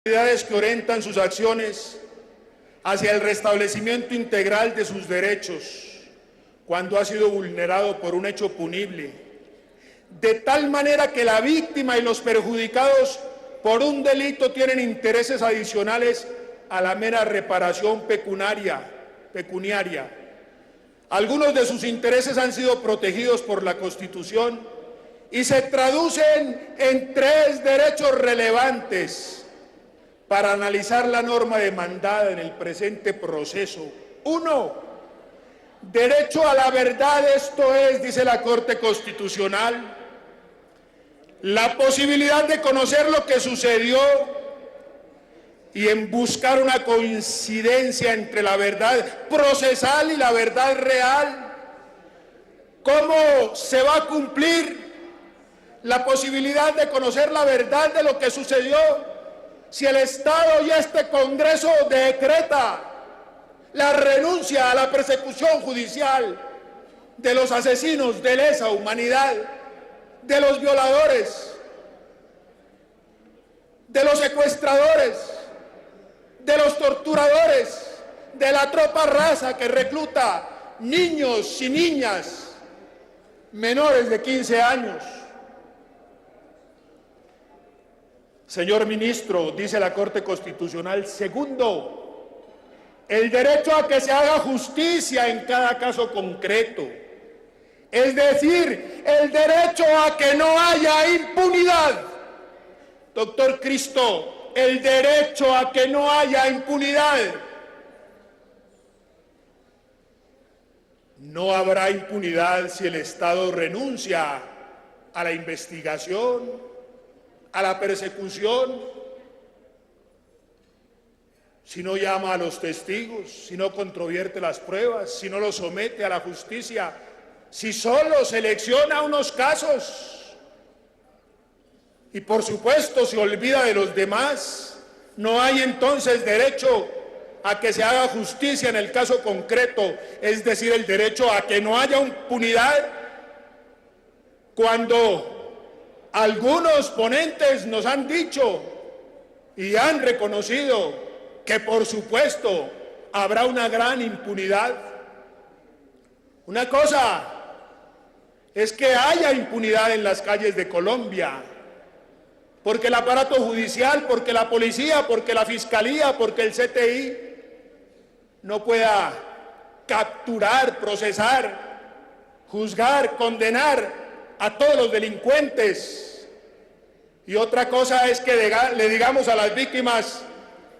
Autoridades que orientan sus acciones hacia el restablecimiento integral de sus derechos cuando ha sido vulnerado por un hecho punible, de tal manera que la víctima y los perjudicados por un delito tienen intereses adicionales a la mera reparación pecuniaria. Algunos de sus intereses han sido protegidos por la Constitución y se traducen en 3 derechos relevantes para analizar la norma demandada en el presente proceso. 1. Derecho a la verdad, esto es, dice la Corte Constitucional, la posibilidad de conocer lo que sucedió y en buscar una coincidencia entre la verdad procesal y la verdad real. ¿Cómo se va a cumplir la posibilidad de conocer la verdad de lo que sucedió si el Estado y este Congreso decreta la renuncia a la persecución judicial de los asesinos de lesa humanidad, de los violadores, de los secuestradores, de los torturadores, de la tropa raza que recluta niños y niñas menores de 15 años? Señor ministro, dice la Corte Constitucional, 2, el derecho a que se haga justicia en cada caso concreto, es decir, el derecho a que no haya impunidad. Doctor Cristo, el derecho a que no haya impunidad. No habrá impunidad si el Estado renuncia a la investigación, a la persecución, si no llama a los testigos, si no controvierte las pruebas, si no los somete a la justicia, si solo selecciona unos casos y por supuesto se olvida de los demás. No hay entonces derecho a que se haga justicia en el caso concreto, es decir, el derecho a que no haya impunidad cuando algunos ponentes nos han dicho y han reconocido que por supuesto habrá una gran impunidad. Una cosa es que haya impunidad en las calles de Colombia, porque el aparato judicial, porque la policía, porque la fiscalía, porque el CTI no pueda capturar, procesar, juzgar, condenar a todos los delincuentes. Y otra cosa es que le digamos a las víctimas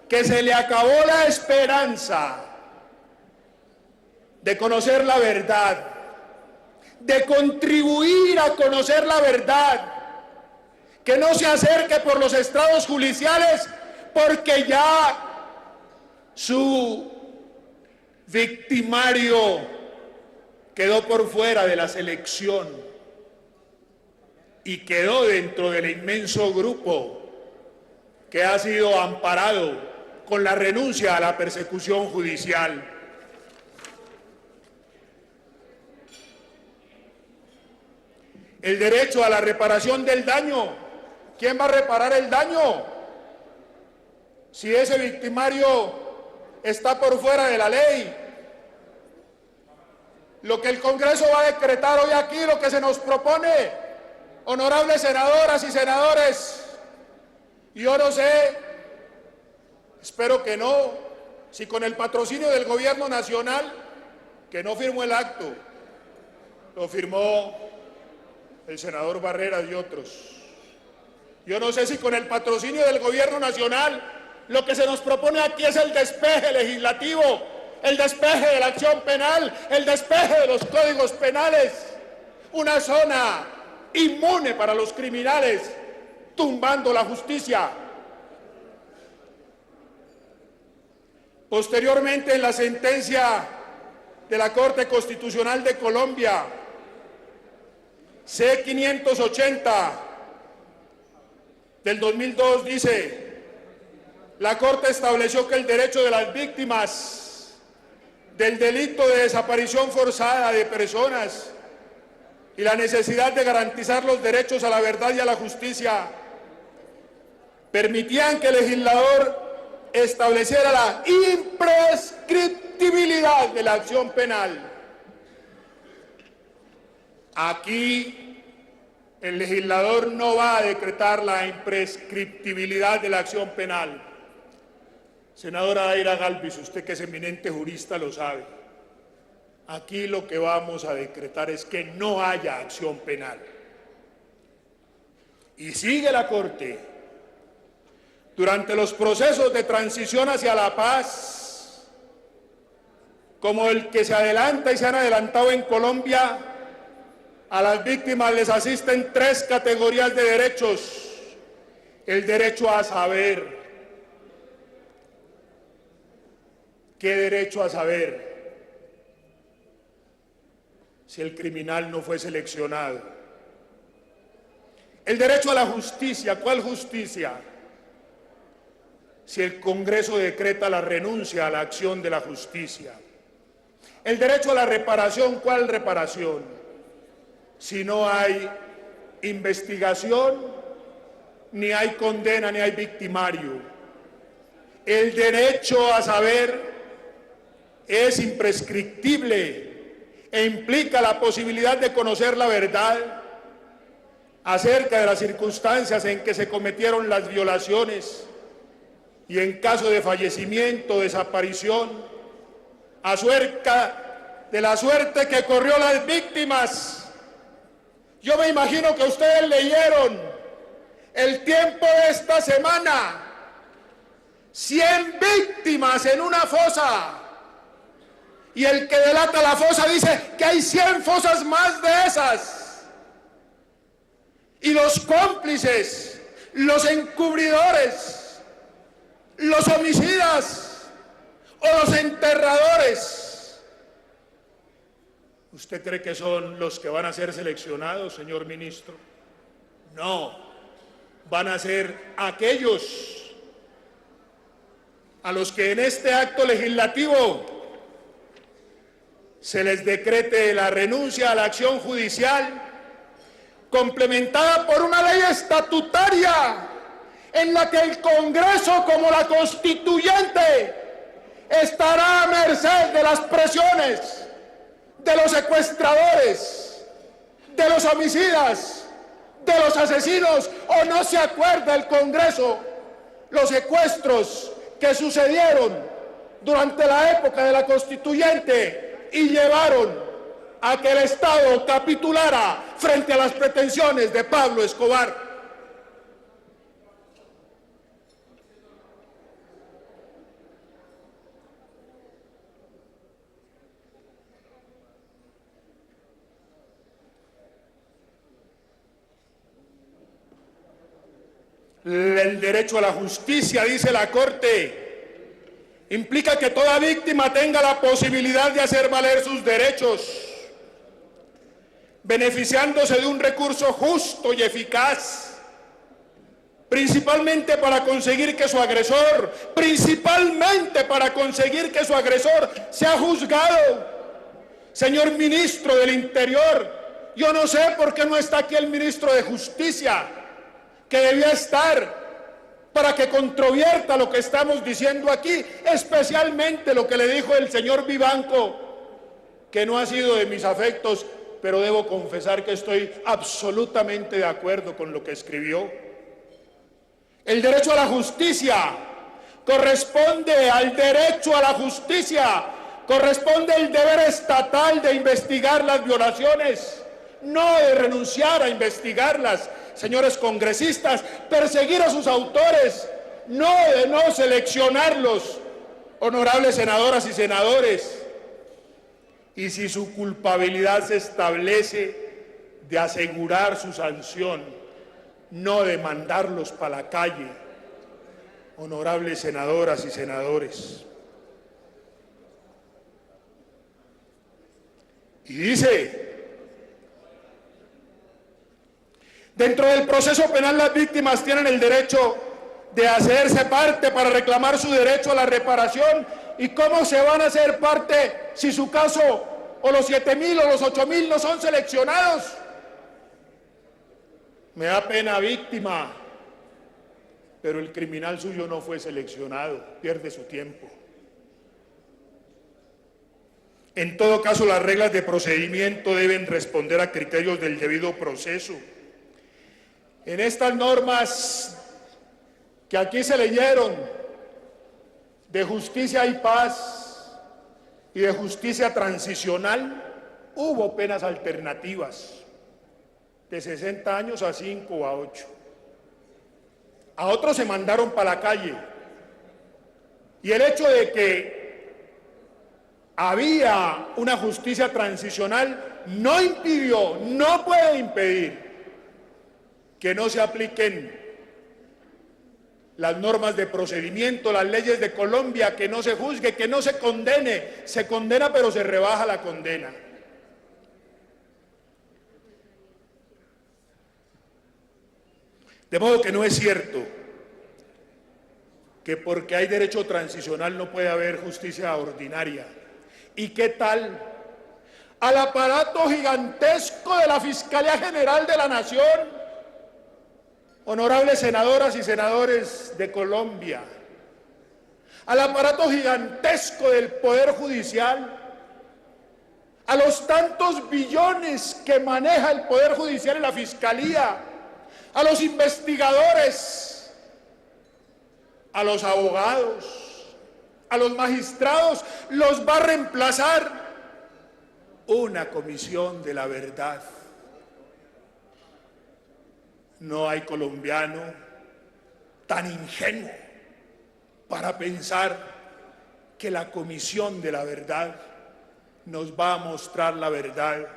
que se le acabó la esperanza de conocer la verdad, de contribuir a conocer la verdad, que no se acerque por los estrados judiciales porque ya su victimario quedó por fuera de la selección y quedó dentro del inmenso grupo que ha sido amparado con la renuncia a la persecución judicial. El derecho a la reparación del daño. ¿Quién va a reparar el daño si ese victimario está por fuera de la ley? Lo que el Congreso va a decretar hoy aquí, lo que se nos propone, honorables senadoras y senadores, yo no sé, espero que no, si con el patrocinio del gobierno nacional, que no firmó el acto, lo firmó el senador Barreras y otros. Yo no sé si con el patrocinio del gobierno nacional lo que se nos propone aquí es el despeje legislativo, el despeje de la acción penal, el despeje de los códigos penales, una zona inmune para los criminales, tumbando la justicia. Posteriormente, en la sentencia de la Corte Constitucional de Colombia, C-580 del 2002, dice: la Corte estableció que el derecho de las víctimas del delito de desaparición forzada de personas y la necesidad de garantizar los derechos a la verdad y a la justicia permitían que el legislador estableciera la imprescriptibilidad de la acción penal. Aquí el legislador no va a decretar la imprescriptibilidad de la acción penal. Senadora Daira Galvis, usted que es eminente jurista lo sabe. Aquí lo que vamos a decretar es que no haya acción penal. Y sigue la Corte. Durante los procesos de transición hacia la paz, como el que se adelanta y se han adelantado en Colombia, a las víctimas les asisten 3 categorías de derechos. El derecho a saber. ¿Qué derecho a saber? Si el criminal no fue seleccionado. El derecho a la justicia. ¿Cuál justicia? Si el Congreso decreta la renuncia a la acción de la justicia. El derecho a la reparación. ¿Cuál reparación? Si no hay investigación, ni hay condena, ni hay victimario. El derecho a saber es imprescriptible e implica la posibilidad de conocer la verdad acerca de las circunstancias en que se cometieron las violaciones y en caso de fallecimiento o desaparición, acerca de la suerte que corrió las víctimas. Yo me imagino que ustedes leyeron El Tiempo de esta semana, 100 víctimas en una fosa. Y el que delata la fosa dice que hay 100 fosas más de esas. Y los cómplices, los encubridores, los homicidas o los enterradores, ¿usted cree que son los que van a ser seleccionados, señor ministro? No, van a ser aquellos a los que en este acto legislativo se les decrete la renuncia a la acción judicial, complementada por una ley estatutaria en la que el Congreso, como la Constituyente, estará a merced de las presiones de los secuestradores, de los homicidas, de los asesinos. ¿O no se acuerda el Congreso los secuestros que sucedieron durante la época de la Constituyente y llevaron a que el Estado capitulara frente a las pretensiones de Pablo Escobar? El derecho a la justicia, dice la Corte, implica que toda víctima tenga la posibilidad de hacer valer sus derechos, beneficiándose de un recurso justo y eficaz, principalmente para conseguir que su agresor sea juzgado. Señor ministro del Interior, yo no sé por qué no está aquí el ministro de Justicia, que debía estar para que controvierta lo que estamos diciendo aquí, especialmente lo que le dijo el señor Vivanco, que no ha sido de mis afectos, pero debo confesar que estoy absolutamente de acuerdo con lo que escribió. El derecho a la justicia corresponde al derecho a la justicia, corresponde el deber estatal de investigar las violaciones, no de renunciar a investigarlas. Señores congresistas, perseguir a sus autores, no de no seleccionarlos, honorables senadoras y senadores. Y si su culpabilidad se establece, de asegurar su sanción, no de mandarlos para la calle, honorables senadoras y senadores. Y dice: dentro del proceso penal, las víctimas tienen el derecho de hacerse parte para reclamar su derecho a la reparación. ¿Y cómo se van a hacer parte si su caso, o los 7.000 o los 8.000 no son seleccionados? Me da pena, víctima. pero el criminal suyo no fue seleccionado, pierde su tiempo. En todo caso, las reglas de procedimiento deben responder a criterios del debido proceso. En estas normas que aquí se leyeron, de justicia y paz y de justicia transicional, hubo penas alternativas, de 60 años a 5 o a 8. A otros se mandaron para la calle. Y el hecho de que había una justicia transicional no impidió, no puede impedir que no se apliquen las normas de procedimiento, las leyes de Colombia, que no se juzgue, que no se condene. Se condena, pero se rebaja la condena. De modo que no es cierto que porque hay derecho transicional no puede haber justicia ordinaria. ¿Y qué tal al aparato gigantesco de la Fiscalía General de la Nación? Honorables senadoras y senadores de Colombia, al aparato gigantesco del Poder Judicial, a los tantos billones que maneja el Poder Judicial y la Fiscalía, a los investigadores, a los abogados, a los magistrados, los va a reemplazar una comisión de la verdad. No hay colombiano tan ingenuo para pensar que la comisión de la verdad nos va a mostrar la verdad.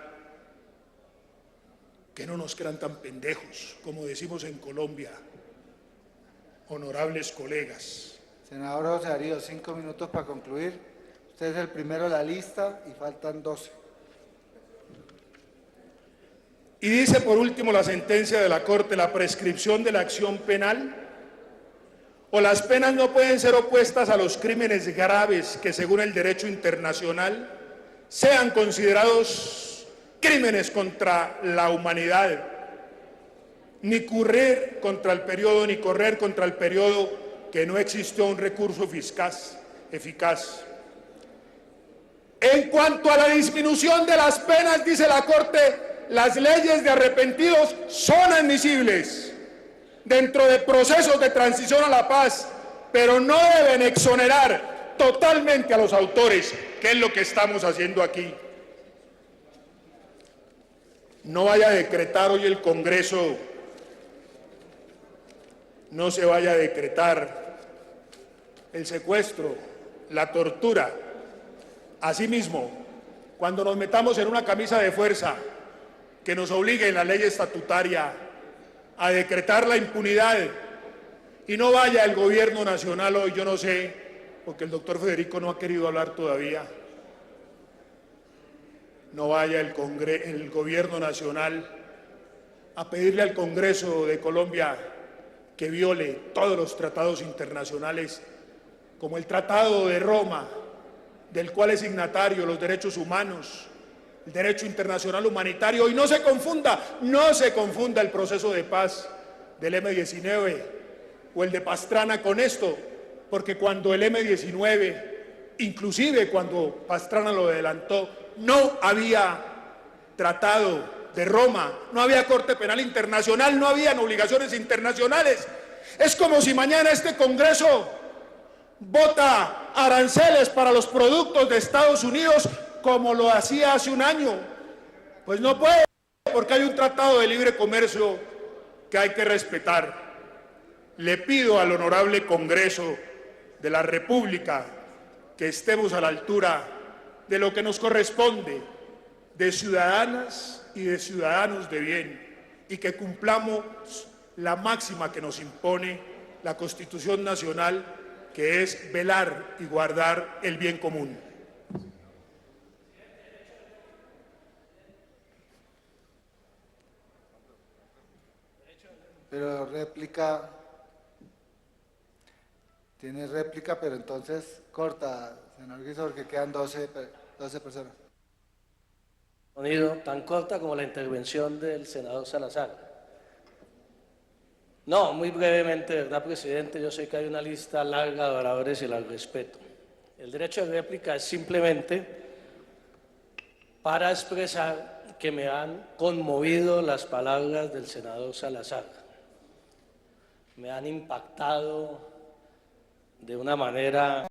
Que no nos crean tan pendejos, como decimos en Colombia, honorables colegas. Senador José Darío, 5 minutos para concluir. Usted es el primero de la lista y faltan 12. Y dice por último la sentencia de la Corte: la prescripción de la acción penal o las penas no pueden ser opuestas a los crímenes graves que según el derecho internacional sean considerados crímenes contra la humanidad, ni correr contra el periodo que no existió un recurso eficaz. En cuanto a la disminución de las penas, dice la Corte, las leyes de arrepentidos son admisibles dentro de procesos de transición a la paz, pero no deben exonerar totalmente a los autores, que es lo que estamos haciendo aquí. No vaya a decretar hoy el Congreso, no se vaya a decretar el secuestro, la tortura. Asimismo, cuando nos metamos en una camisa de fuerza que nos obligue en la ley estatutaria a decretar la impunidad, y no vaya el gobierno nacional hoy, yo no sé, porque el doctor Federico no ha querido hablar todavía, no vaya el gobierno nacional a pedirle al Congreso de Colombia que viole todos los tratados internacionales, como el Tratado de Roma, del cual es signatario, los derechos humanos, el derecho internacional humanitario. Y no se confunda el proceso de paz del M-19 o el de Pastrana con esto, porque cuando el M-19, inclusive cuando Pastrana lo adelantó, no había tratado de Roma, no había Corte Penal Internacional, no habían obligaciones internacionales. Es como si mañana este Congreso vota aranceles para los productos de Estados Unidos como lo hacía hace un año. Pues no puede, porque hay un tratado de libre comercio que hay que respetar. Le pido al honorable Congreso de la República que estemos a la altura de lo que nos corresponde, de ciudadanas y de ciudadanos de bien, y que cumplamos la máxima que nos impone la Constitución Nacional, que es velar y guardar el bien común. Pero réplica, tiene réplica, pero entonces corta, senador Guizar, porque quedan 12 personas. Sonido tan corta como la intervención del senador Salazar. No, muy brevemente, ¿verdad, presidente? Yo sé que hay una lista larga de oradores y la respeto. El derecho de réplica es simplemente para expresar que me han conmovido las palabras del senador Salazar. Me han impactado de una manera